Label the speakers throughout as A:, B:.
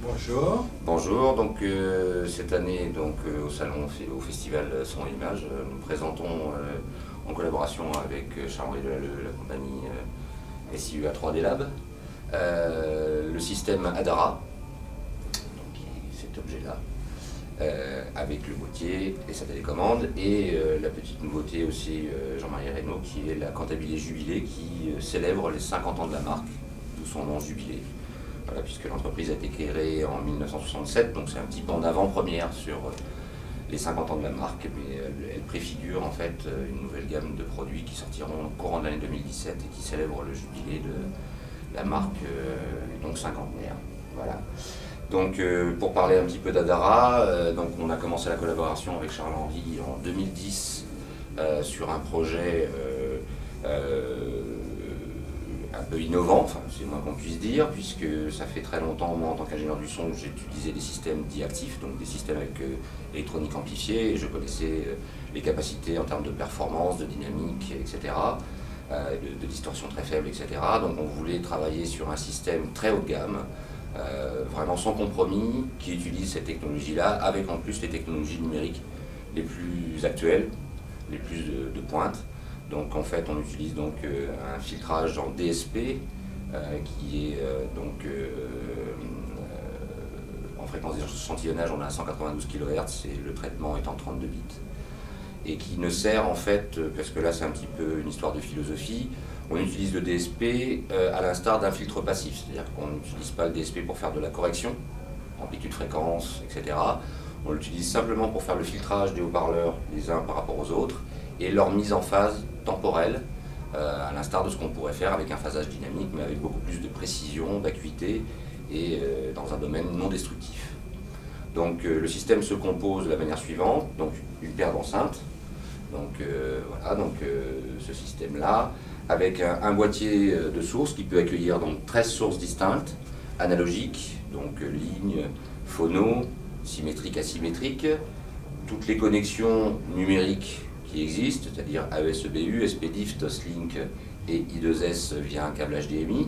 A: Bonjour.
B: Bonjour, donc cette année au salon, au festival Son et Images, nous présentons en collaboration avec Charles-Henri Delalleux, la compagnie SIUA 3D Lab, le système Adara, donc cet objet-là, avec le boîtier et sa télécommande, et la petite nouveauté aussi, Jean-Marie Reynaud, qui est la Cantabile Jubilé, qui célèbre les 50 ans de la marque, d'où son nom Jubilé. Voilà, puisque l'entreprise a été créée en 1967, donc c'est un petit peu en avant-première sur les 50 ans de la marque, mais elle préfigure en fait une nouvelle gamme de produits qui sortiront au courant de l'année 2017 et qui célèbrent le jubilé de la marque, donc cinquantenaire. Voilà. Donc pour parler un petit peu d'Adara, donc on a commencé la collaboration avec Charles-Henri en 2010 sur un projet un peu innovant, enfin, c'est moins qu'on puisse dire, puisque ça fait très longtemps, moi en tant qu'ingénieur du son, j'ai utilisé des systèmes dits actifs, donc des systèmes avec électronique amplifiée, et je connaissais les capacités en termes de performance, de dynamique, etc., de distorsion très faible, etc. Donc on voulait travailler sur un système très haut de gamme, vraiment sans compromis, qui utilise cette technologie-là, avec en plus les technologies numériques les plus actuelles, les plus de pointe. Donc en fait on utilise donc un filtrage en DSP qui est en fréquence d'échantillonnage, on a 192 kHz et le traitement est en 32 bits. Et qui ne sert en fait, parce que là c'est un petit peu une histoire de philosophie, on utilise le DSP à l'instar d'un filtre passif, c'est-à-dire qu'on n'utilise pas le DSP pour faire de la correction, amplitude, fréquence, etc. On l'utilise simplement pour faire le filtrage des haut-parleurs les uns par rapport aux autres et leur mise en phase temporelle, à l'instar de ce qu'on pourrait faire avec un phasage dynamique, mais avec beaucoup plus de précision, d'acuité et dans un domaine non destructif. Donc le système se compose de la manière suivante, donc une paire d'enceintes, donc voilà, donc ce système-là, avec un boîtier de sources qui peut accueillir donc 13 sources distinctes, analogiques, donc lignes, phono, symétriques, asymétriques, toutes les connexions numériques qui existent, c'est-à-dire AES-EBU, SPDIF, Toslink et I2S via un câble HDMI,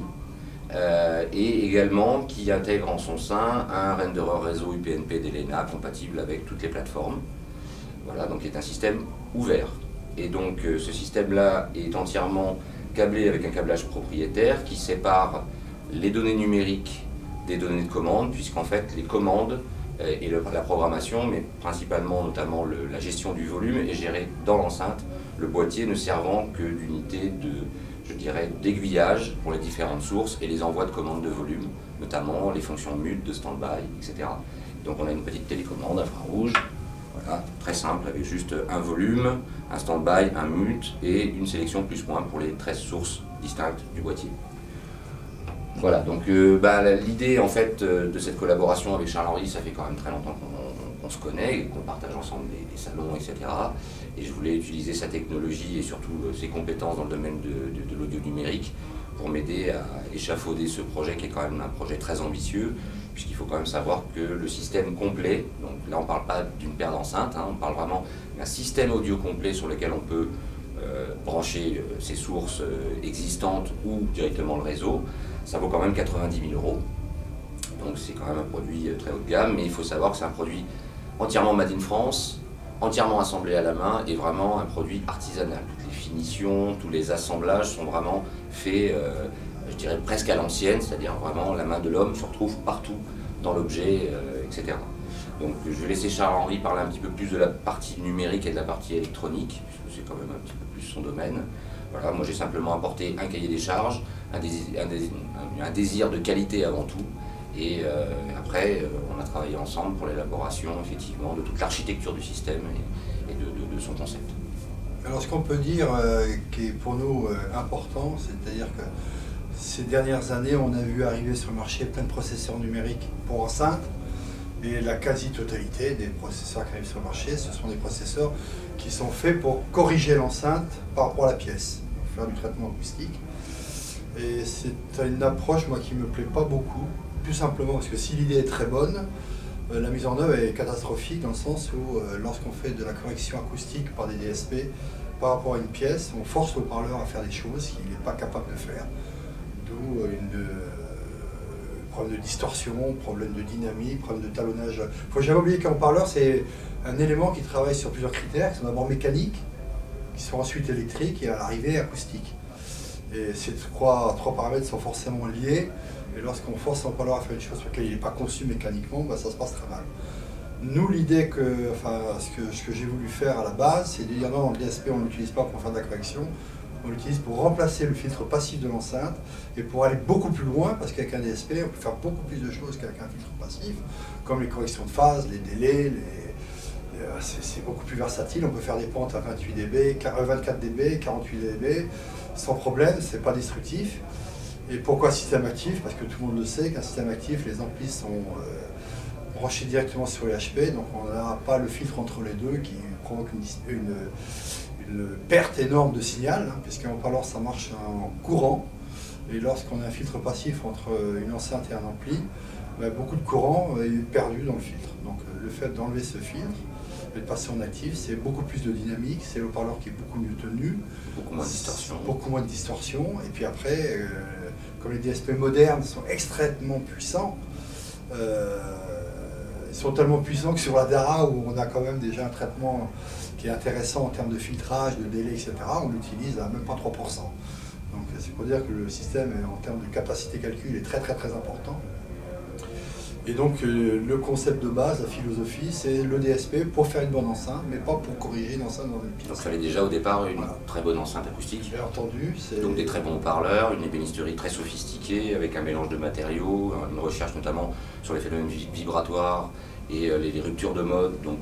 B: et également qui intègre en son sein un renderer réseau UPnP d'Elena compatible avec toutes les plateformes. Voilà, donc c'est un système ouvert. Et donc ce système-là est entièrement câblé avec un câblage propriétaire qui sépare les données numériques des données de commande, puisqu'en fait les commandes et la programmation, mais principalement notamment la gestion du volume est gérée dans l'enceinte, le boîtier ne servant que d'unité de, je dirais, d'aiguillage pour les différentes sources et les envois de commandes de volume, notamment les fonctions mute, de stand-by, etc. Donc on a une petite télécommande infrarouge, voilà, très simple, avec juste un volume, un stand-by, un mute et une sélection plus-moins pour les 13 sources distinctes du boîtier. Voilà, donc l'idée en fait de cette collaboration avec Charles-Henri, ça fait quand même très longtemps qu'on se connaît, et qu'on partage ensemble des salons, etc. Et je voulais utiliser sa technologie et surtout ses compétences dans le domaine de l'audio numérique pour m'aider à échafauder ce projet qui est quand même un projet très ambitieux, puisqu'il faut quand même savoir que le système complet, donc là on ne parle pas d'une paire d'enceintes, hein, on parle vraiment d'un système audio complet sur lequel on peut brancher ses sources existantes ou directement le réseau, ça vaut quand même 90 000 €. Donc c'est quand même un produit très haut de gamme, mais il faut savoir que c'est un produit entièrement made in France, entièrement assemblé à la main et vraiment un produit artisanal. Toutes les finitions, tous les assemblages sont vraiment faits, je dirais presque à l'ancienne, c'est-à-dire vraiment la main de l'homme se retrouve partout dans l'objet, etc. Donc je vais laisser Charles-Henri parler un petit peu plus de la partie numérique et de la partie électronique, puisque c'est quand même un petit peu plus son domaine. Voilà, moi j'ai simplement apporté un cahier des charges, un désir de qualité avant tout, et après on a travaillé ensemble pour l'élaboration effectivement de toute l'architecture du système et de son concept.
A: Alors ce qu'on peut dire qui est pour nous important, c'est-à-dire que ces dernières années on a vu arriver sur le marché plein de processeurs numériques pour enceinte, et la quasi-totalité des processeurs qui arrivent sur le marché, ce sont des processeurs qui sont faits pour corriger l'enceinte par rapport à la pièce, pour faire du traitement acoustique. Et c'est une approche moi qui me plaît pas beaucoup, tout simplement parce que si l'idée est très bonne, la mise en œuvre est catastrophique dans le sens où lorsqu'on fait de la correction acoustique par des DSP par rapport à une pièce, on force le parleur à faire des choses qu'il n'est pas capable de faire. D'où une problème de distorsion, problème de dynamique, problème de talonnage. Il ne faut jamais oublier qu'un haut-parleur, c'est un élément qui travaille sur plusieurs critères, qui sont d'abord mécaniques, qui sont ensuite électriques et à l'arrivée acoustiques. Et ces trois paramètres sont forcément liés, et lorsqu'on force un haut-parleur à faire une chose sur laquelle il n'est pas conçu mécaniquement, bah, ça se passe très mal. Nous, l'idée ce que j'ai voulu faire à la base, c'est de dire non, dans le DSP, on ne l'utilise pas pour faire de la correction, on l'utilise pour remplacer le filtre passif de l'enceinte et pour aller beaucoup plus loin, parce qu'avec un DSP, on peut faire beaucoup plus de choses qu'avec un filtre passif, comme les corrections de phase, les délais, c'est beaucoup plus versatile. On peut faire des pentes à 28 dB, 24 dB, 48 dB, sans problème, c'est pas destructif. Et pourquoi système actif? Parce que tout le monde le sait qu'un système actif, les amplis sont branchés directement sur les HP, donc on n'a pas le filtre entre les deux qui provoque une perte énorme de signal, hein, puisqu'un haut-parleur ça marche en courant, et lorsqu'on a un filtre passif entre une enceinte et un ampli, ben, beaucoup de courant est perdu dans le filtre. Donc le fait d'enlever ce filtre et de passer en actif, c'est beaucoup plus de dynamique, c'est le haut-parleur qui est beaucoup mieux tenu,
B: beaucoup moins de distorsion.
A: Beaucoup moins de distorsion, et puis après, comme les DSP modernes sont extrêmement puissants, ils sont tellement puissants que sur la Dara, où on a quand même déjà un traitement qui est intéressant en termes de filtrage, de délai, etc., on l'utilise à même pas 3%. Donc c'est pour dire que le système, en termes de capacité calcul, est très important. Et donc le concept de base, la philosophie, c'est le DSP pour faire une bonne enceinte, mais pas pour corriger une enceinte dans une piste.
B: Donc il fallait déjà au départ une très bonne enceinte acoustique.
A: Bien entendu.
B: Donc des très bons haut-parleurs, une ébénisterie très sophistiquée, avec un mélange de matériaux, une recherche notamment sur les phénomènes vibratoires et les ruptures de mode, donc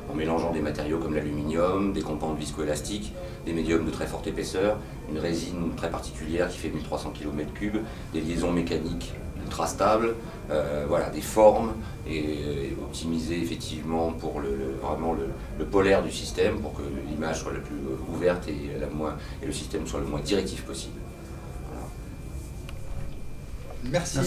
B: en mélangeant des matériaux comme l'aluminium, des composantes viscoélastiques, des médiums de très forte épaisseur, une résine très particulière qui fait 1300 km3, des liaisons mécaniques ultra stables, voilà, des formes et optimisées effectivement pour vraiment le polaire du système, pour que l'image soit la plus ouverte et le système soit le moins directif possible. Voilà.
A: Merci.